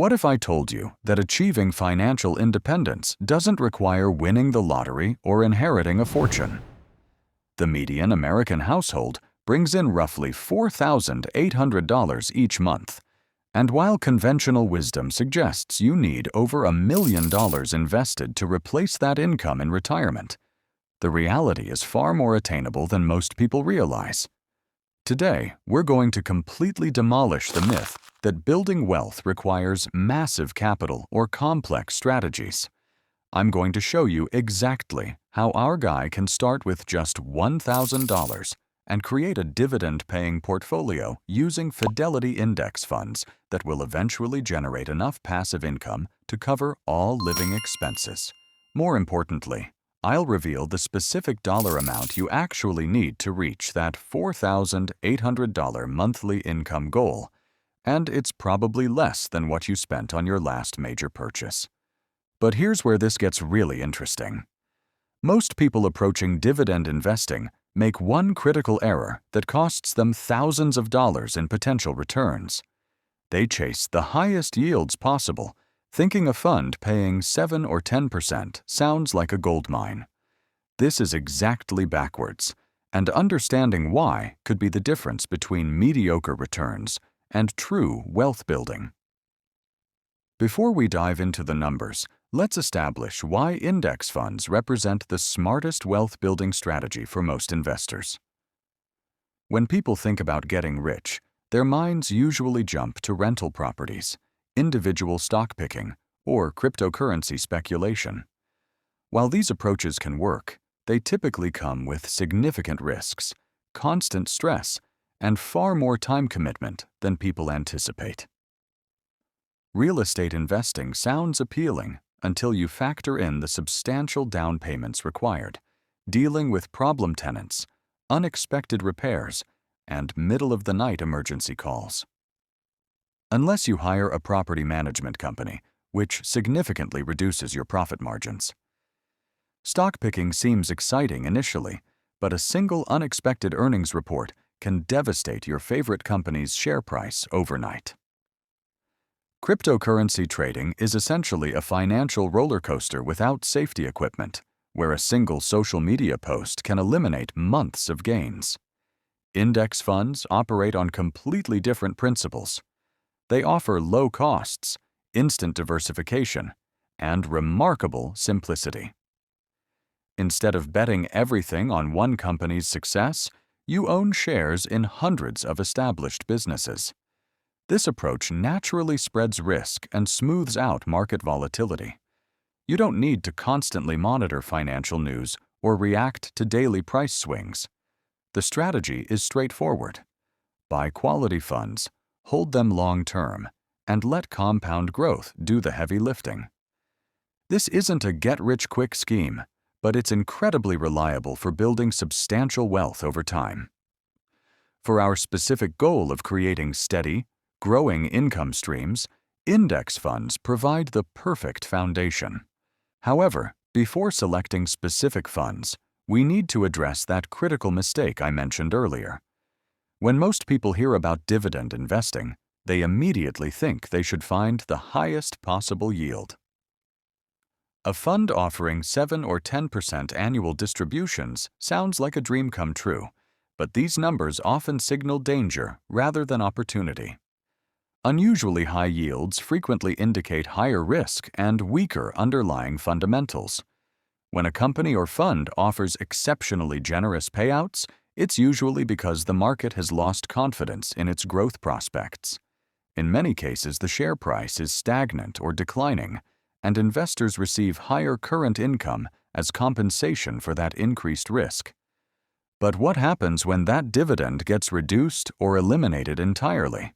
What if I told you that achieving financial independence doesn't require winning the lottery or inheriting a fortune? The median American household brings in roughly $4,800 each month, and while conventional wisdom suggests you need over $1 million invested to replace that income in retirement, the reality is far more attainable than most people realize. Today, we're going to completely demolish the myth that building wealth requires massive capital or complex strategies. I'm going to show you exactly how our guy can start with just $1,000 and create a dividend-paying portfolio using Fidelity index funds that will eventually generate enough passive income to cover all living expenses. More importantly, I'll reveal the specific dollar amount you actually need to reach that $4,800 monthly income goal, and it's probably less than what you spent on your last major purchase. But here's where this gets really interesting. Most people approaching dividend investing make one critical error that costs them thousands of dollars in potential returns. They chase the highest yields possible, thinking a fund paying 7 or 10% sounds like a gold mine. This is exactly backwards, and understanding why could be the difference between mediocre returns and true wealth building. Before we dive into the numbers, let's establish why index funds represent the smartest wealth building strategy for most investors. When people think about getting rich, their minds usually jump to rental properties, individual stock picking, or cryptocurrency speculation. While these approaches can work, they typically come with significant risks, constant stress, and far more time commitment than people anticipate. Real estate investing sounds appealing until you factor in the substantial down payments required, dealing with problem tenants, unexpected repairs, and middle-of-the-night emergency calls. Unless you hire a property management company, which significantly reduces your profit margins. Stock picking seems exciting initially, but a single unexpected earnings report can devastate your favorite company's share price overnight. Cryptocurrency trading is essentially a financial roller coaster without safety equipment, where a single social media post can eliminate months of gains. Index funds operate on completely different principles. They offer low costs, instant diversification, and remarkable simplicity. Instead of betting everything on one company's success, you own shares in hundreds of established businesses. This approach naturally spreads risk and smooths out market volatility. You don't need to constantly monitor financial news or react to daily price swings. The strategy is straightforward. Buy quality funds, hold them long-term, and let compound growth do the heavy lifting. This isn't a get-rich-quick scheme, but it's incredibly reliable for building substantial wealth over time. For our specific goal of creating steady, growing income streams, index funds provide the perfect foundation. However, before selecting specific funds, we need to address that critical mistake I mentioned earlier. When most people hear about dividend investing, they immediately think they should find the highest possible yield. A fund offering 7 or 10% annual distributions sounds like a dream come true, but these numbers often signal danger rather than opportunity. Unusually high yields frequently indicate higher risk and weaker underlying fundamentals. When a company or fund offers exceptionally generous payouts, it's usually because the market has lost confidence in its growth prospects. In many cases, the share price is stagnant or declining, and investors receive higher current income as compensation for that increased risk. But what happens when that dividend gets reduced or eliminated entirely?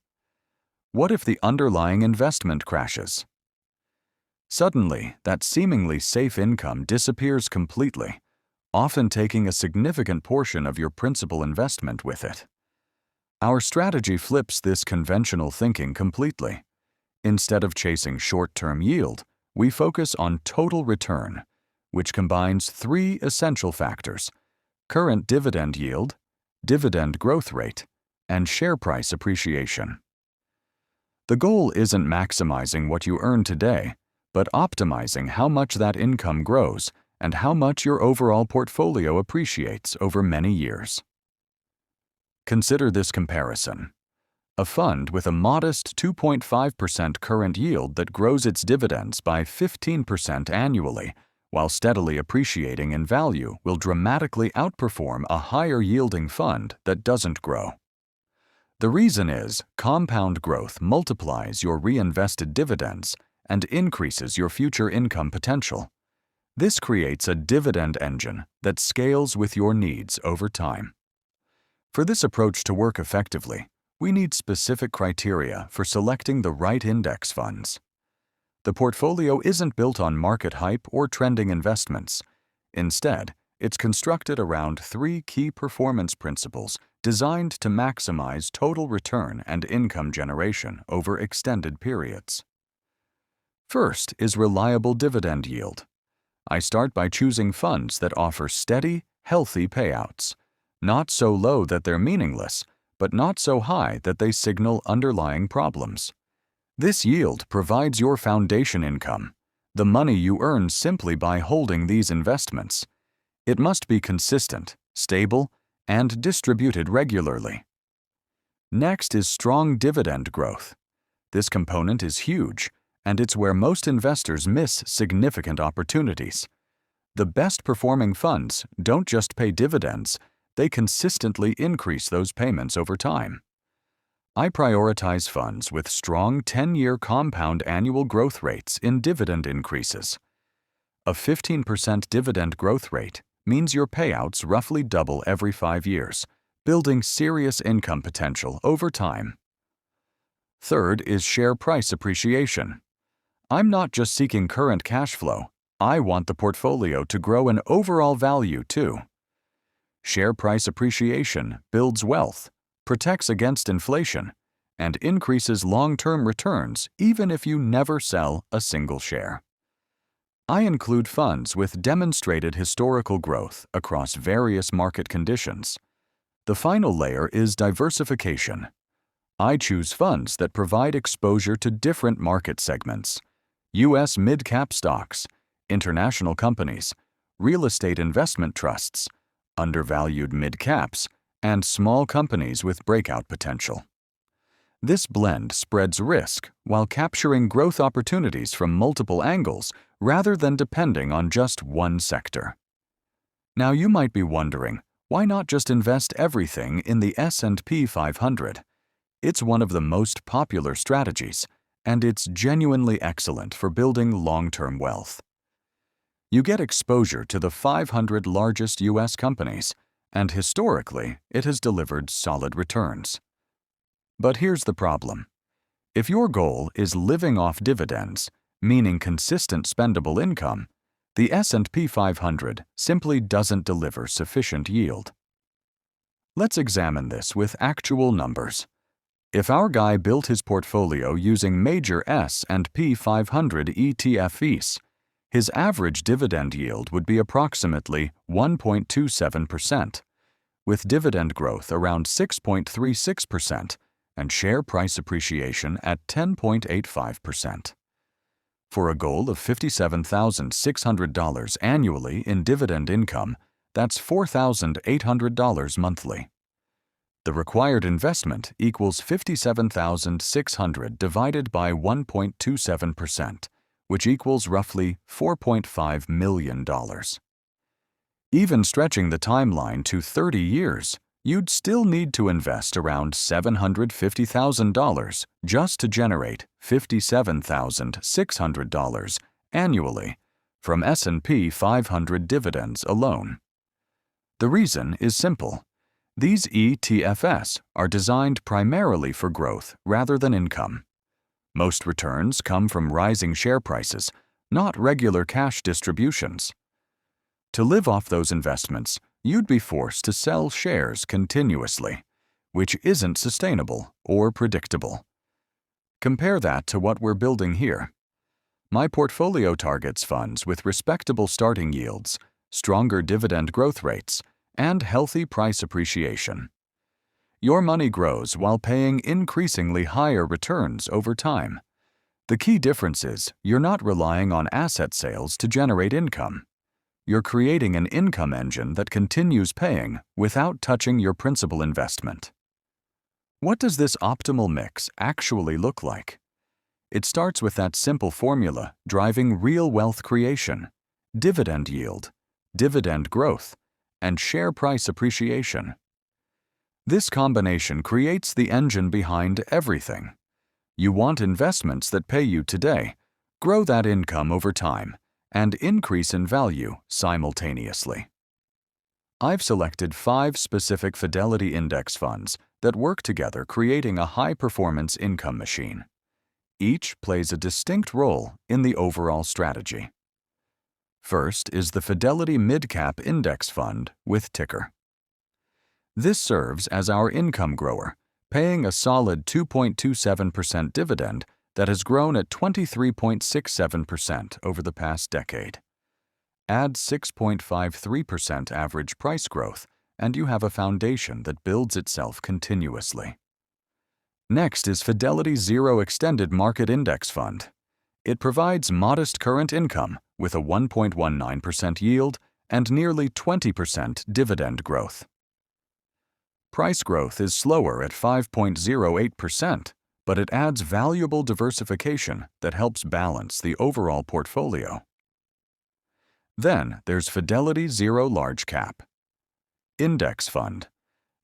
What if the underlying investment crashes? Suddenly, that seemingly safe income disappears completely, often taking a significant portion of your principal investment with it. Our strategy flips this conventional thinking completely. Instead of chasing short-term yield, we focus on total return, which combines 3 essential factors: current dividend yield, dividend growth rate, and share price appreciation. The goal isn't maximizing what you earn today, but optimizing how much that income grows and how much your overall portfolio appreciates over many years. Consider this comparison. A fund with a modest 2.5% current yield that grows its dividends by 15% annually, while steadily appreciating in value, will dramatically outperform a higher-yielding fund that doesn't grow. The reason is compound growth multiplies your reinvested dividends and increases your future income potential. This creates a dividend engine that scales with your needs over time. For this approach to work effectively, we need specific criteria for selecting the right index funds. The portfolio isn't built on market hype or trending investments. Instead, it's constructed around 3 key performance principles designed to maximize total return and income generation over extended periods. First is reliable dividend yield. I start by choosing funds that offer steady, healthy payouts, not so low that they're meaningless, but not so high that they signal underlying problems. This yield provides your foundation income, the money you earn simply by holding these investments. It must be consistent, stable, and distributed regularly. Next is strong dividend growth. This component is huge, and it's where most investors miss significant opportunities. The best performing funds don't just pay dividends, they consistently increase those payments over time. I prioritize funds with strong 10-year compound annual growth rates in dividend increases. A 15% dividend growth rate means your payouts roughly double every 5 years, building serious income potential over time. Third is share price appreciation. I'm not just seeking current cash flow, I want the portfolio to grow in overall value too. Share price appreciation builds wealth, protects against inflation, and increases long-term returns even if you never sell a single share. I include funds with demonstrated historical growth across various market conditions. The final layer is diversification. I choose funds that provide exposure to different market segments: U.S. mid-cap stocks, international companies, real estate investment trusts, undervalued mid-caps, and small companies with breakout potential. This blend spreads risk while capturing growth opportunities from multiple angles rather than depending on just one sector. Now you might be wondering, why not just invest everything in the S&P 500? It's one of the most popular strategies, and it's genuinely excellent for building long-term wealth. You get exposure to the 500 largest U.S. companies, and historically, it has delivered solid returns. But here's the problem. If your goal is living off dividends, meaning consistent spendable income, the S&P 500 simply doesn't deliver sufficient yield. Let's examine this with actual numbers. If our guy built his portfolio using major S&P 500 ETFs, his average dividend yield would be approximately 1.27%, with dividend growth around 6.36% and share price appreciation at 10.85%. For a goal of $57,600 annually in dividend income, that's $4,800 monthly. The required investment equals $57,600 divided by 1.27%, which equals roughly $4.5 million. Even stretching the timeline to 30 years, you'd still need to invest around $750,000 just to generate $57,600 annually from S&P 500 dividends alone. The reason is simple. These ETFs are designed primarily for growth rather than income. Most returns come from rising share prices, not regular cash distributions. To live off those investments, you'd be forced to sell shares continuously, which isn't sustainable or predictable. Compare that to what we're building here. My portfolio targets funds with respectable starting yields, stronger dividend growth rates, and healthy price appreciation. your money grows while paying increasingly higher returns over time. The key difference is you're not relying on asset sales to generate income. You're creating an income engine that continues paying without touching your principal investment. What does this optimal mix actually look like? It starts with that simple formula driving real wealth creation: dividend yield, dividend growth, and share price appreciation. This combination creates the engine behind everything. You want investments that pay you today, grow that income over time, and increase in value simultaneously. I've selected 5 specific Fidelity index funds that work together, creating a high-performance income machine. Each plays a distinct role in the overall strategy. First is the Fidelity Mid-Cap Index Fund with ticker. This serves as our income grower, paying a solid 2.27% dividend that has grown at 23.67% over the past decade. Add 6.53% average price growth, and you have a foundation that builds itself continuously. Next is Fidelity Zero Extended Market Index Fund. It provides modest current income with a 1.19% yield and nearly 20% dividend growth. Price growth is slower at 5.08%, but it adds valuable diversification that helps balance the overall portfolio. Then there's Fidelity Zero Large Cap Index Fund.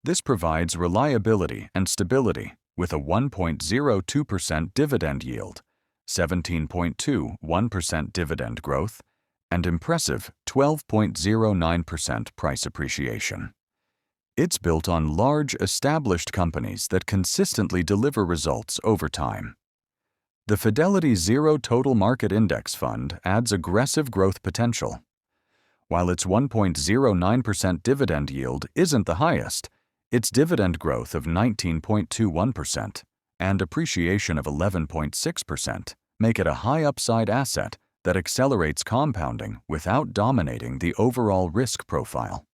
This provides reliability and stability with a 1.02% dividend yield, 17.21% dividend growth, and impressive 12.09% price appreciation. It's built on large, established companies that consistently deliver results over time. The Fidelity Zero Total Market Index Fund adds aggressive growth potential. While its 1.09% dividend yield isn't the highest, its dividend growth of 19.21% and appreciation of 11.6% make it a high upside asset that accelerates compounding without dominating the overall risk profile.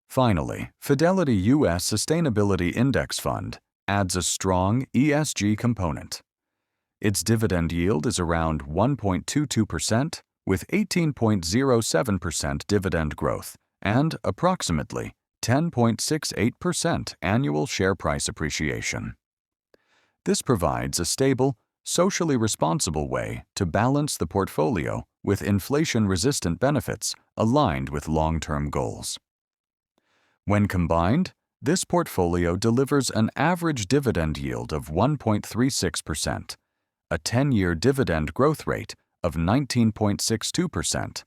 Finally, Fidelity U.S. Sustainability Index Fund adds a strong ESG component. Its dividend yield is around 1.22% with 18.07% dividend growth and approximately 10.68% annual share price appreciation. This provides a stable, socially responsible way to balance the portfolio with inflation-resistant benefits aligned with long-term goals. When combined, this portfolio delivers an average dividend yield of 1.36%, a 10-year dividend growth rate of 19.62%,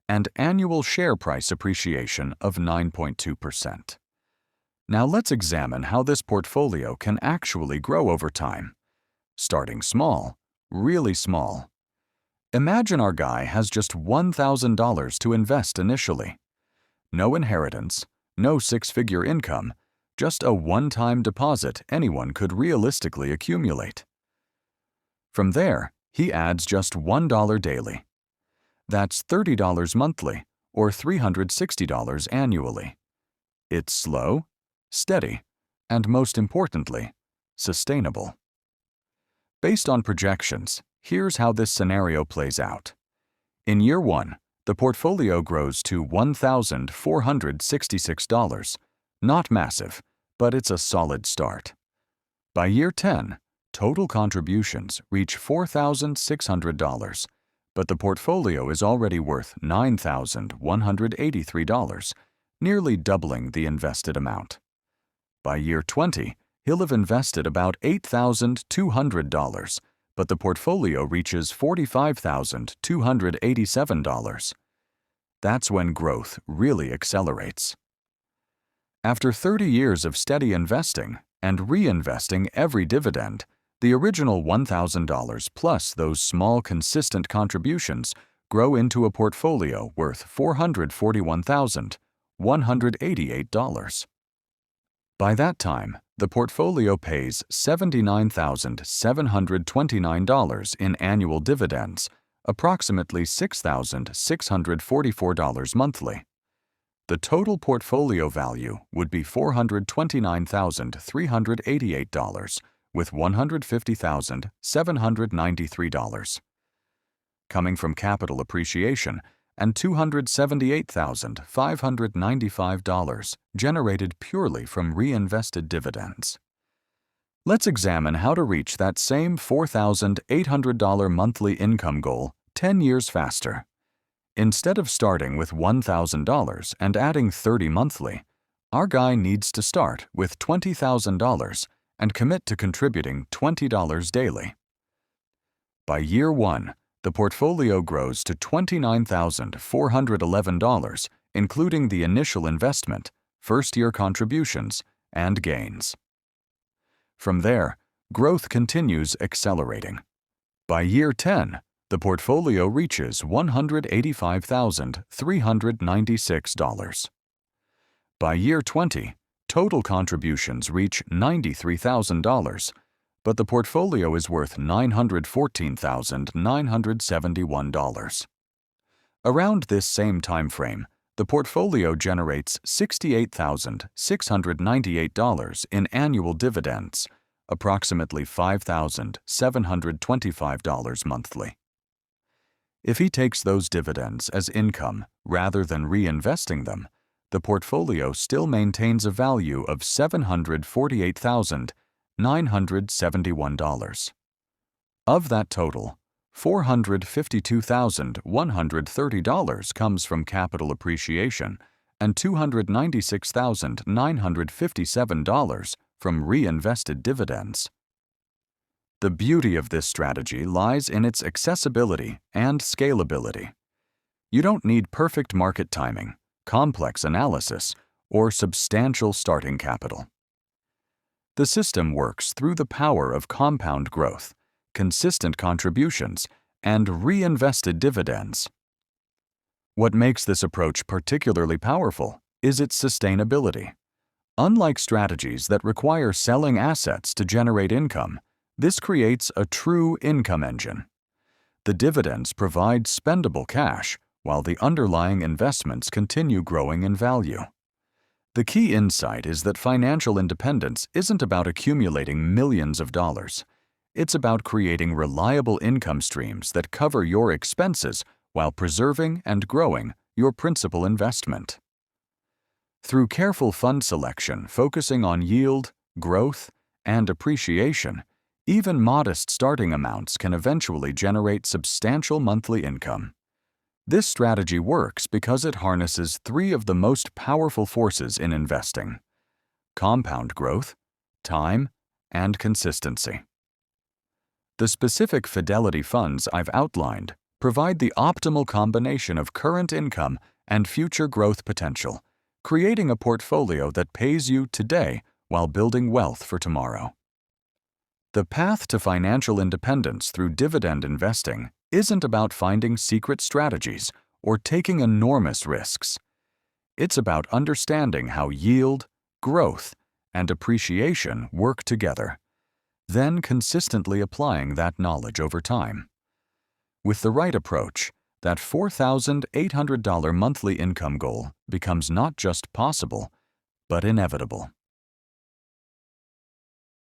and annual share price appreciation of 9.2%. Now let's examine how this portfolio can actually grow over time. Starting small, really small. Imagine our guy has just $1,000 to invest initially. No inheritance, no six-figure income, just a one-time deposit anyone could realistically accumulate. From there, he adds just $1 daily. That's $30 monthly, or $360 annually. It's slow, steady, and most importantly, sustainable. Based on projections, here's how this scenario plays out. In year 1, the portfolio grows to $1,466. Not massive, but it's a solid start. By year 10, total contributions reach $4,600, but the portfolio is already worth $9,183, nearly doubling the invested amount. By year 20, he'll have invested about $8,200, but the portfolio reaches $45,287. That's when growth really accelerates. After 30 years of steady investing and reinvesting every dividend, the original $1,000 plus those small consistent contributions grow into a portfolio worth $441,188. By that time, the portfolio pays $79,729 in annual dividends, approximately $6,644 monthly. the total portfolio value would be $429,388 with $150,793 coming from capital appreciation and $278,595 generated purely from reinvested dividends. Let's examine how to reach that same $4,800 monthly income goal 10 years faster. Instead of starting with $1,000 and adding $30 monthly, our guy needs to start with $20,000 and commit to contributing $20 daily. By year 1, the portfolio grows to $29,411, including the initial investment, first-year contributions, and gains. From there, growth continues accelerating. By year 10, the portfolio reaches $185,396. By year 20, total contributions reach $93,000, but the portfolio is worth $914,971. Around this same time frame, the portfolio generates $68,698 in annual dividends, approximately $5,725 monthly. If he takes those dividends as income rather than reinvesting them, the portfolio still maintains a value of $748,971. Of that total, $452,130 comes from capital appreciation and $296,957 from reinvested dividends. The beauty of this strategy lies in its accessibility and scalability. You don't need perfect market timing, complex analysis, or substantial starting capital. The system works through the power of compound growth, consistent contributions, and reinvested dividends. What makes this approach particularly powerful is its sustainability. Unlike strategies that require selling assets to generate income, this creates a true income engine. The dividends provide spendable cash, while the underlying investments continue growing in value. The key insight is that financial independence isn't about accumulating millions of dollars. It's about creating reliable income streams that cover your expenses while preserving and growing your principal investment. Through careful fund selection focusing on yield, growth, and appreciation, even modest starting amounts can eventually generate substantial monthly income. This strategy works because it harnesses three of the most powerful forces in investing: compound growth, time, and consistency. The specific Fidelity funds I've outlined provide the optimal combination of current income and future growth potential, creating a portfolio that pays you today while building wealth for tomorrow. The path to financial independence through dividend investing isn't about finding secret strategies or taking enormous risks. It's about understanding how yield, growth, and appreciation work together, then consistently applying that knowledge over time. With the right approach, that $4,800 monthly income goal becomes not just possible, but inevitable.